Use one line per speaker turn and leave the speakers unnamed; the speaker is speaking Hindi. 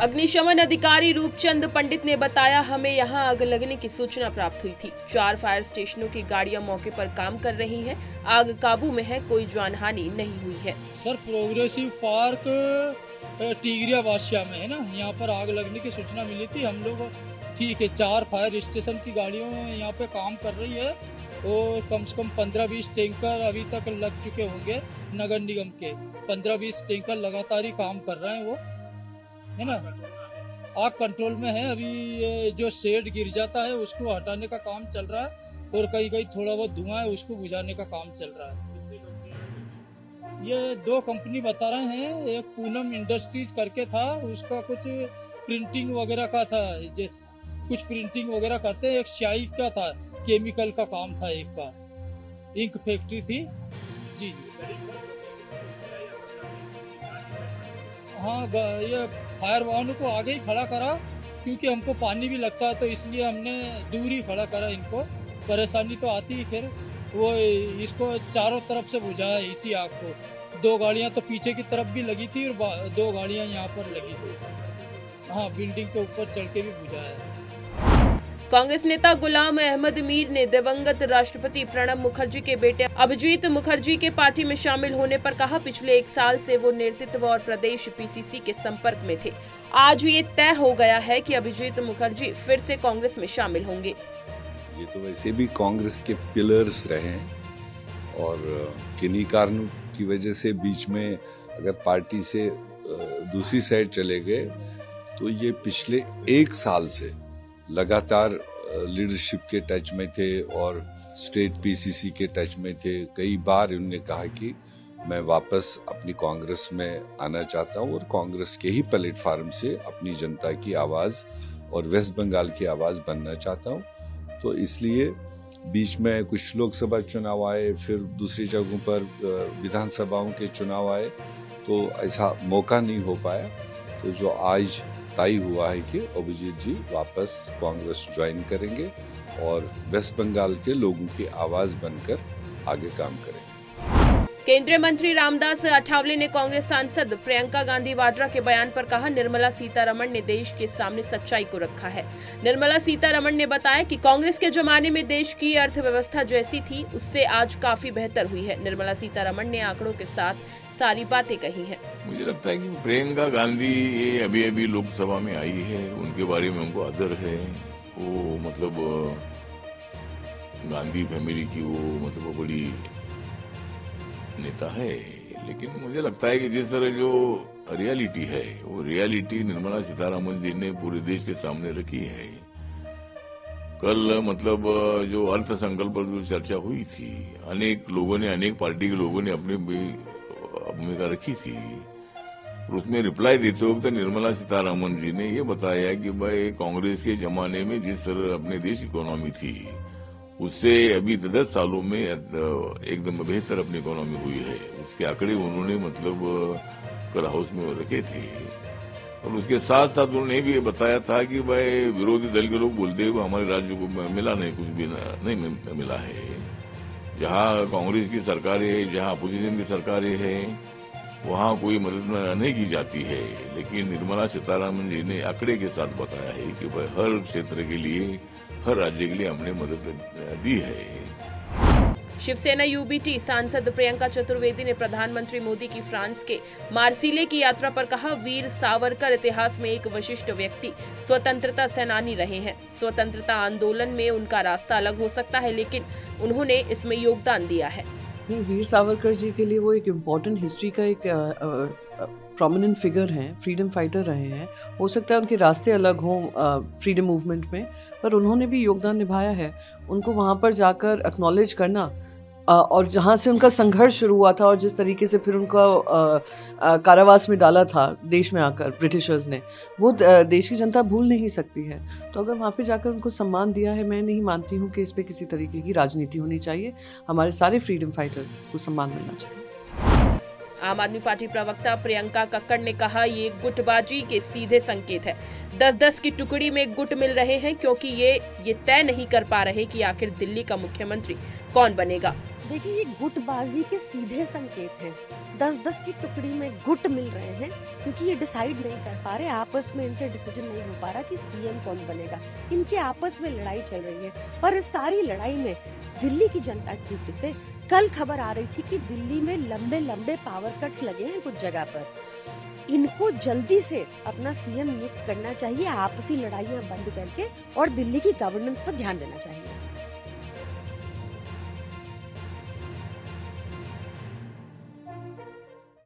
अग्निशमन अधिकारी रूपचंद पंडित ने बताया, हमें यहां आग लगने की सूचना प्राप्त हुई थी। 4 फायर स्टेशनों की गाड़ियां मौके पर काम कर रही हैं। आग काबू में है, कोई जानहानि नहीं हुई है।
सर, प्रोग्रेसिव पार्क टिगरिया बादशाह में है ना, यहाँ पर आग लगने की सूचना मिली थी। हम लोग ठीक है 4 फायर स्टेशन की गाड़ियों यहाँ पे काम कर रही है और कम से कम 15-20 टैंकर अभी तक लग चुके होंगे। नगर निगम के 15-20 टैंकर लगातार ही काम कर रहे हैं, वो है ना। आग कंट्रोल में है। अभी ये जो शेड गिर जाता है उसको हटाने का काम चल रहा है और कहीं कहीं थोड़ा बहुत धुआं है, उसको बुझाने का काम चल रहा है। ये 2 कंपनी बता रहे हैं। एक पूनम इंडस्ट्रीज करके था, उसका कुछ प्रिंटिंग वगैरह का था, कुछ प्रिंटिंग वगैरह करते हैं। एक स्याही का था, केमिकल का काम था, एक का इंक फैक्ट्री थी जी। हाँ, ये फायर वाहनों को आगे ही खड़ा करा क्योंकि हमको पानी भी लगता है, तो इसलिए हमने दूर ही खड़ा करा। इनको परेशानी तो आती ही, फिर वो इसको चारों तरफ से बुझाया इसी आग को। 2 गाड़ियां तो पीछे की तरफ भी लगी थी और 2 गाड़ियां यहाँ पर लगी थी। हाँ, बिल्डिंग के ऊपर चढ़ के भी बुझाया।
कांग्रेस नेता गुलाम अहमद मीर ने दिवंगत राष्ट्रपति प्रणब मुखर्जी के बेटे अभिजीत मुखर्जी के पार्टी में शामिल होने पर कहा, पिछले 1 साल से वो नेतृत्व और प्रदेश पीसीसी के संपर्क में थे। आज ये तय हो गया है कि अभिजीत मुखर्जी फिर से कांग्रेस में शामिल होंगे।
ये तो वैसे भी कांग्रेस के पिलर्स रहे हैं और किन्हीं कारणों की वजह से बीच में अगर पार्टी से दूसरी साइड चले गए तो ये पिछले 1 साल से लगातार लीडरशिप के टच में थे और स्टेट पीसीसी के टच में थे। कई बार उन्होंने कहा कि मैं वापस अपनी कांग्रेस में आना चाहता हूँ और कांग्रेस के ही प्लेटफार्म से अपनी जनता की आवाज़ और वेस्ट बंगाल की आवाज़ बनना चाहता हूँ। तो इसलिए बीच में कुछ लोकसभा चुनाव आए, फिर दूसरी जगहों पर विधानसभाओं के चुनाव आए, तो ऐसा मौका नहीं हो पाया। तो जो आज तय हुआ है कि अभिजीत जी वापस कांग्रेस ज्वाइन करेंगे और वेस्ट बंगाल के लोगों की आवाज़ बनकर आगे काम करेंगे।
केंद्रीय मंत्री रामदास अठावले ने कांग्रेस सांसद प्रियंका गांधी वाड्रा के बयान पर कहा, निर्मला सीतारमण ने देश के सामने सच्चाई को रखा है। निर्मला सीतारमण ने बताया कि कांग्रेस के जमाने में देश की अर्थव्यवस्था जैसी थी उससे आज काफी बेहतर हुई है। निर्मला सीतारमण ने आंकड़ों के साथ सारी बातें कही हैं।
मुझे लगता है कि प्रियंका गांधी ये अभी लोकसभा में आई है, उनके बारे में उनको आदर है। वो मतलब गांधी फैमिली की वो मतलब बड़ी नेता है, लेकिन मुझे लगता है कि जिस तरह जो रियलिटी है वो रियलिटी निर्मला सीतारमण जी ने पूरे देश के सामने रखी है। कल मतलब जो अर्थसंकल्प पर जो चर्चा हुई थी, अनेक लोगों ने, अनेक पार्टी के लोगों ने अपनी भूमिका रखी थी और उसमें रिप्लाई देते वक्त निर्मला सीतारमण जी ने ये बताया कि भाई कांग्रेस के जमाने में जिस तरह अपने देश की इकोनॉमी थी उससे अभी 10 सालों में एकदम बेहतर अपनी इकोनॉमी हुई है। उसके आंकड़े उन्होंने मतलब कल हाउस में रखे थे और उसके साथ साथ उन्होंने भी बताया था कि भाई विरोधी दल के लोग बोलते हुए हमारे राज्य को मिला नहीं, कुछ भी नहीं मिला है। जहां कांग्रेस की सरकारें है, जहां अपोजिशन की सरकारें हैं, वहां कोई मदद नहीं की जाती है। लेकिन निर्मला सीतारमण जी ने आंकड़े के साथ बताया है कि भाई हर क्षेत्र के लिए, हर राज्य के लिए हमने मदद दी है।
शिवसेना यूबीटी सांसद प्रियंका चतुर्वेदी ने प्रधानमंत्री मोदी की फ्रांस के मार्सिले की यात्रा पर कहा, वीर सावरकर इतिहास में एक विशिष्ट व्यक्ति, स्वतंत्रता सेनानी रहे हैं। स्वतंत्रता आंदोलन में उनका रास्ता अलग हो सकता है, लेकिन उन्होंने इसमें योगदान दिया है।
वीर सावरकर जी के लिए वो एक इम्पॉर्टेंट हिस्ट्री का एक प्रोमिनेंट फिगर हैं, फ्रीडम फाइटर रहे हैं। हो सकता है उनके रास्ते अलग हों फ्रीडम मूवमेंट में, पर उन्होंने भी योगदान निभाया है। उनको वहाँ पर जाकर एक्नॉलेज करना और जहाँ से उनका संघर्ष शुरू हुआ था और जिस तरीके से फिर उनका कारावास में डाला था देश में आकर ब्रिटिशर्स ने, वो देश की जनता भूल नहीं सकती है। तो अगर वहाँ पे जाकर उनको सम्मान दिया है, मैं नहीं मानती हूँ कि इस पर किसी तरीके की राजनीति होनी चाहिए। हमारे सारे फ्रीडम फाइटर्स को सम्मान मिलना चाहिए।
आम आदमी पार्टी प्रवक्ता प्रियंका कक्कड़ ने कहा, ये गुटबाजी के सीधे संकेत है। 10-10 की टुकड़ी में गुट मिल रहे हैं क्योंकि ये तय नहीं कर पा रहे कि आखिर दिल्ली का मुख्यमंत्री कौन बनेगा।
देखिए, ये गुटबाजी के सीधे संकेत हैं। 10-10 की टुकड़ी में गुट मिल रहे हैं क्योंकि ये डिसाइड नहीं कर पा रहे, आपस में इनसे डिसीजन नहीं हो पा रहा कि सीएम कौन बनेगा। इनके आपस में लड़ाई चल रही है, पर इस सारी लड़ाई में दिल्ली की जनता की ओर से कल खबर आ रही थी कि दिल्ली में लंबे लंबे पावर कट्स लगे हैं कुछ जगह पर। इनको जल्दी से अपना सीएम नियुक्त करना चाहिए, आपसी लड़ाइयां बंद करके, और दिल्ली की गवर्नेंस पर ध्यान देना चाहिए।